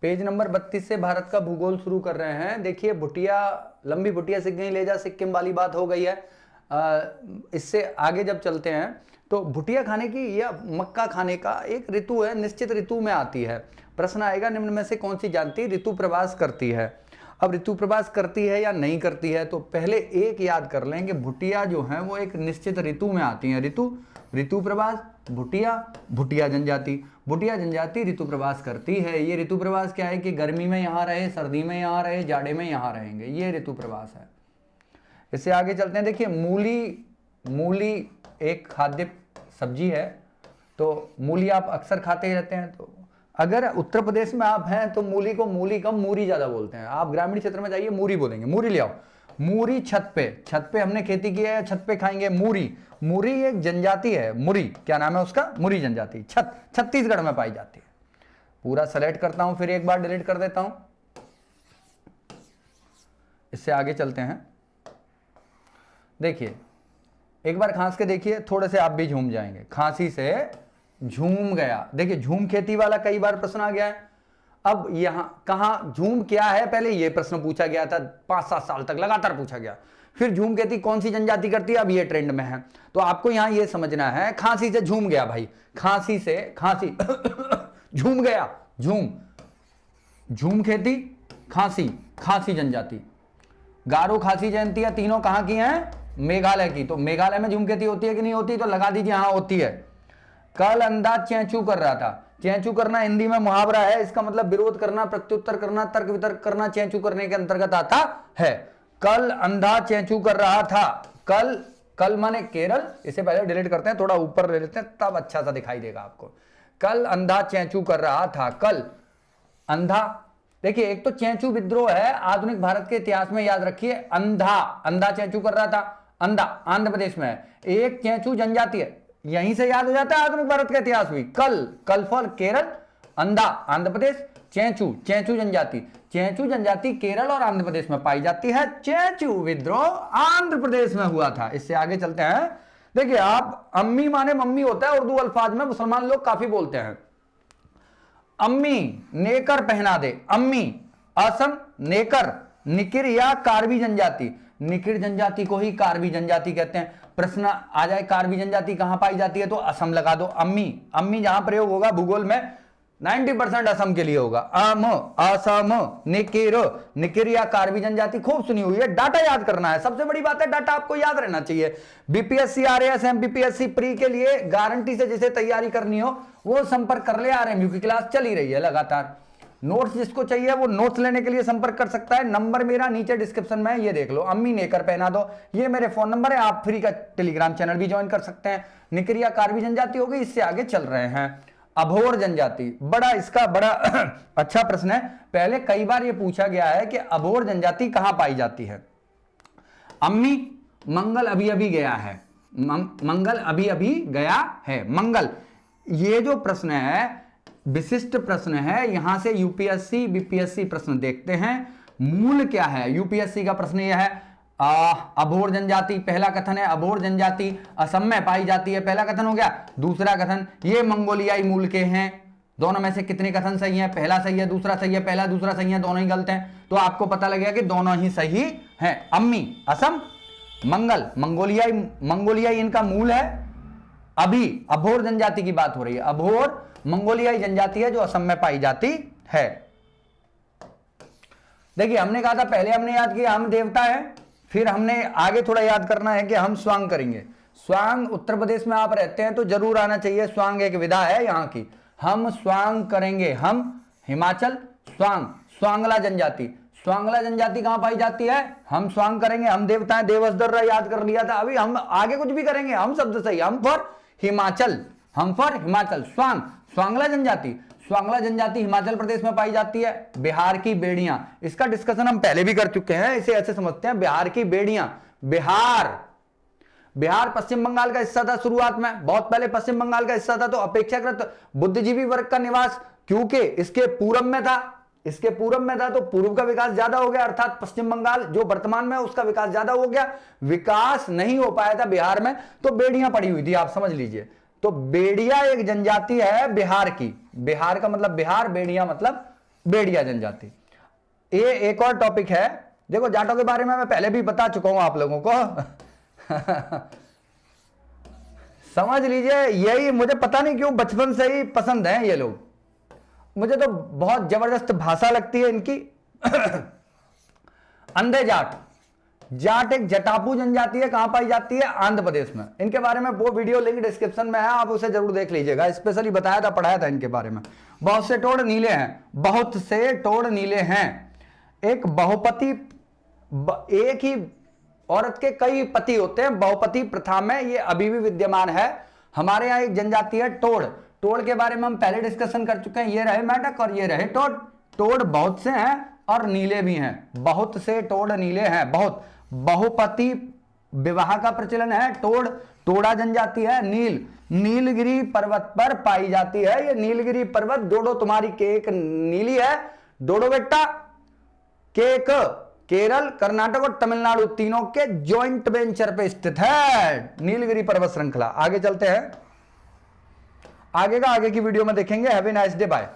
Page number 32 से भारत का भूगोल शुरू कर रहे हैं। देखिए भुटिया, लंबी भुटिया सिक गई ले जा सिक्किम वाली बात हो गई है। इससे आगे जब चलते हैं तो भुटिया खाने की या मक्का खाने का एक ऋतु है, निश्चित ऋतु में आती है। प्रश्न आएगा निम्न में से कौन सी जाति ऋतु प्रवास करती है। अब ऋतु प्रवास करती है या नहीं करती है, तो पहले एक याद कर लें कि भुटिया जो है वो एक निश्चित ऋतु में आती है। ऋतु प्रवास, भुटिया, भुटिया जनजाति। भुटिया जनजाति ऋतु प्रवास करती है। ये ऋतु प्रवास क्या है कि गर्मी में यहाँ रहे, सर्दी में यहाँ रहे, जाड़े में यहाँ रहेंगे, ये ऋतु प्रवास है। इससे आगे चलते हैं। देखिए मूली एक खाद्य सब्जी है, तो मूली आप अक्सर खाते ही रहते हैं। तो अगर उत्तर प्रदेश में आप हैं तो मूली को मूली कम मूरी ज्यादा बोलते हैं। आप ग्रामीण क्षेत्र में जाइए मूरी बोलेंगे, मूरी ले आओ। मूरी छत पे हमने खेती की है, छत पे खाएंगे मूरी एक जनजाति है। मूरी क्या नाम है उसका, मूरी जनजाति, छत्तीसगढ़ में पाई जाती है। पूरा सेलेक्ट करता हूं, फिर एक बार डिलीट कर देता हूं। इससे आगे चलते हैं। देखिए एक बार खांस के देखिए, थोड़े से आप भी झूम जाएंगे। खांसी से झूम गया। देखिए झूम खेती वाला कई बार प्रश्न आ गया है। अब यहां कहां झूम क्या है, पहले यह प्रश्न पूछा गया था, 5-7 साल तक लगातार पूछा गया। फिर झूम खेती कौन सी जनजाति करती है, अब ये ट्रेंड में है। तो आपको यहां ये समझना है, खांसी से झूम गया भाई, खांसी झूम गया, झूम खेती, खांसी जनजाति। गारो, खासी जयंती है, तीनों कहां की हैं, मेघालय की। तो मेघालय में झूम खेती होती है कि नहीं होती, तो लगा दीजिए हाँ होती है। कल अंधा चैंचू कर रहा था। चैंचू करना हिंदी में मुहावरा है, इसका मतलब विरोध करना, प्रत्युत्तर करना, तर्क वितर्क करना चैंचू करने के अंतर्गत आता है। कल अंधा चैंचू कर रहा था। कल माने केरल। इसे पहले डिलीट करते हैं, थोड़ा ऊपर ले लेते हैं तब अच्छा सा दिखाई देगा आपको। कल अंधा चैंचू कर रहा था। कल अंधा, देखिए एक तो चैंचू विद्रोह है आधुनिक भारत के इतिहास में, याद रखिए। अंधा चैंचू कर रहा था, अंधा आंध्र प्रदेश में है। एक चैंचू जनजाति है, यहीं से याद हो जाता है आधुनिक भारत का इतिहास भी। कल फॉर केरल, अंधा आंध्र प्रदेश, चैंचू जनजाति केरल और आंध्र प्रदेश में पाई जाती है। चैंचू विद्रोह आंध्र प्रदेश में हुआ था। इससे आगे चलते हैं। देखिए आप, अम्मी माने मम्मी होता है उर्दू अल्फाज में, मुसलमान लोग काफी बोलते हैं। अम्मी नेकर पहना दे, अम्मी असम नेकर, निकिर या कार्बी जनजाति। निकिर जनजाति को ही कार्बी जनजाति कहते हैं। प्रश्न आ जाए कार्बी जनजाति कहां पाई जाती है, तो असम लगा दो। अम्मी जहां प्रयोग होगा भूगोल में 90% असम के लिए होगा। असम, निकिर या कार्बी जनजाति खूब सुनी हुई है। डाटा याद करना है, सबसे बड़ी बात है डाटा आपको याद रहना चाहिए। बीपीएससी, आरएएस, एमपीपीएससी प्री के लिए गारंटी से जिसे तैयारी करनी हो वो संपर्क कर ले। आरएमयू की क्लास चल ही रही है लगातार। नोट्स जिसको चाहिए वो नोट्स लेने के लिए संपर्क कर सकता है। नंबर मेरा नीचे डिस्क्रिप्शन में है, ये देख लो। अम्मी नेकर पहना दो, ये मेरे फोन नंबर है। आप फ्री का टेलीग्राम चैनल भी ज्वाइन कर सकते हैं। निकिर या कार्बी जनजाति होगी। इससे आगे चल रहे हैं। अभोर जनजाति, इसका बड़ा अच्छा प्रश्न है। पहले कई बार यह पूछा गया है कि अभोर जनजाति कहां पाई जाती है। अम्मी मंगल अभी गया है, मंगल अभी गया है। मंगल, ये जो प्रश्न है विशिष्ट प्रश्न है। यहां से यूपीएससी बीपीएससी प्रश्न देखते हैं। मूल क्या है, यूपीएससी का प्रश्न यह है। अभोर जनजाति, पहला कथन है अभोर जनजाति असम में पाई जाती है, पहला कथन हो गया। दूसरा कथन, ये मंगोलियाई मूल के हैं। दोनों में से कितने कथन सही हैं, पहला सही है, दूसरा सही है, पहला दूसरा सही है, दोनों ही गलत हैं। तो आपको पता लगेगा कि दोनों ही सही हैं। अम्मी असम, मंगल मंगोलियाई इनका मूल है। अभी अभोर जनजाति की बात हो रही है। अभोर मंगोलियाई जनजाति है जो असम में पाई जाती है। देखिए हमने कहा था, पहले हमने याद किया हम देवता है, फिर हमने आगे थोड़ा याद करना है कि हम स्वांग करेंगे। स्वांग, उत्तर प्रदेश में आप रहते हैं तो जरूर आना चाहिए। स्वांग एक विधा है यहाँ की। हम स्वांग करेंगे। हम हिमाचल, स्वांगला जनजाति कहां पाई जाती है, हम स्वांग करेंगे। हम देवता है, देवस दर्रा याद कर लिया था। अभी हम आगे कुछ भी करेंगे, हम शब्द सही, हम फॉर हिमाचल, स्वांगला जनजाति हिमाचल प्रदेश में पाई जाती है। बिहार की बेड़ियां, इसका डिस्कशन हम पहले भी कर चुके हैं। इसे ऐसे समझते हैं, बिहार की बेड़ियां। बिहार पश्चिम बंगाल का हिस्सा था शुरुआत में, बहुत पहले पश्चिम बंगाल का हिस्सा था। तो अपेक्षाकृत बुद्धिजीवी वर्ग का निवास, क्योंकि इसके पूर्व में था तो पूर्व का विकास ज्यादा हो गया, अर्थात पश्चिम बंगाल जो वर्तमान में उसका विकास ज्यादा हो गया। विकास नहीं हो पाया था बिहार में, तो बेड़ियां पड़ी हुई थी, आप समझ लीजिए। तो बेड़िया एक जनजाति है बिहार की। बिहार का मतलब बिहार, बेड़िया मतलब बेड़िया जनजाति। ये एक और टॉपिक है, देखो जाटों के बारे में मैं पहले भी बता चुका हूं आप लोगों को समझ लीजिए, यही मुझे पता नहीं क्यों बचपन से ही पसंद है ये लोग, मुझे तो बहुत जबरदस्त भाषा लगती है इनकी अंधे जाट। जाट एक जटापू जनजाति है, कहां पाई जाती है? आंध्र प्रदेश में। इनके बारे में वो वीडियो लिंक डिस्क्रिप्शन में है, आप उसे जरूर देख लीजिएगा, स्पेशली बताया था, पढ़ाया था इनके बारे में। बहुत से टोड़ नीले हैं, बहुत से टोड़ नीले हैं। एक बहुपति, एक ही औरत के कई पति होते हैं, बहुपति प्रथा में ये अभी भी विद्यमान है। हमारे यहाँ एक जनजाति है टोड़। टोड़ के बारे में हम पहले डिस्कशन कर चुके हैं, ये रहे मेंढक और ये रहे टोड़। टोड़ बहुत से हैं और नीले भी हैं, बहुत से टोड़ नीले हैं, बहुत। बहुपति विवाह का प्रचलन है। टोड़ टोड़ा जनजाति है। नीलगिरी पर्वत पर पाई जाती है। ये नीलगिरी पर्वत, डोडो तुम्हारी केक नीली है, डोडो बेटा केक केरल, कर्नाटक और तमिलनाडु तीनों के जॉइंट वेंचर पे स्थित है नीलगिरी पर्वत श्रृंखला। आगे चलते हैं, आगे की वीडियो में देखेंगे। Have a nice day, bye.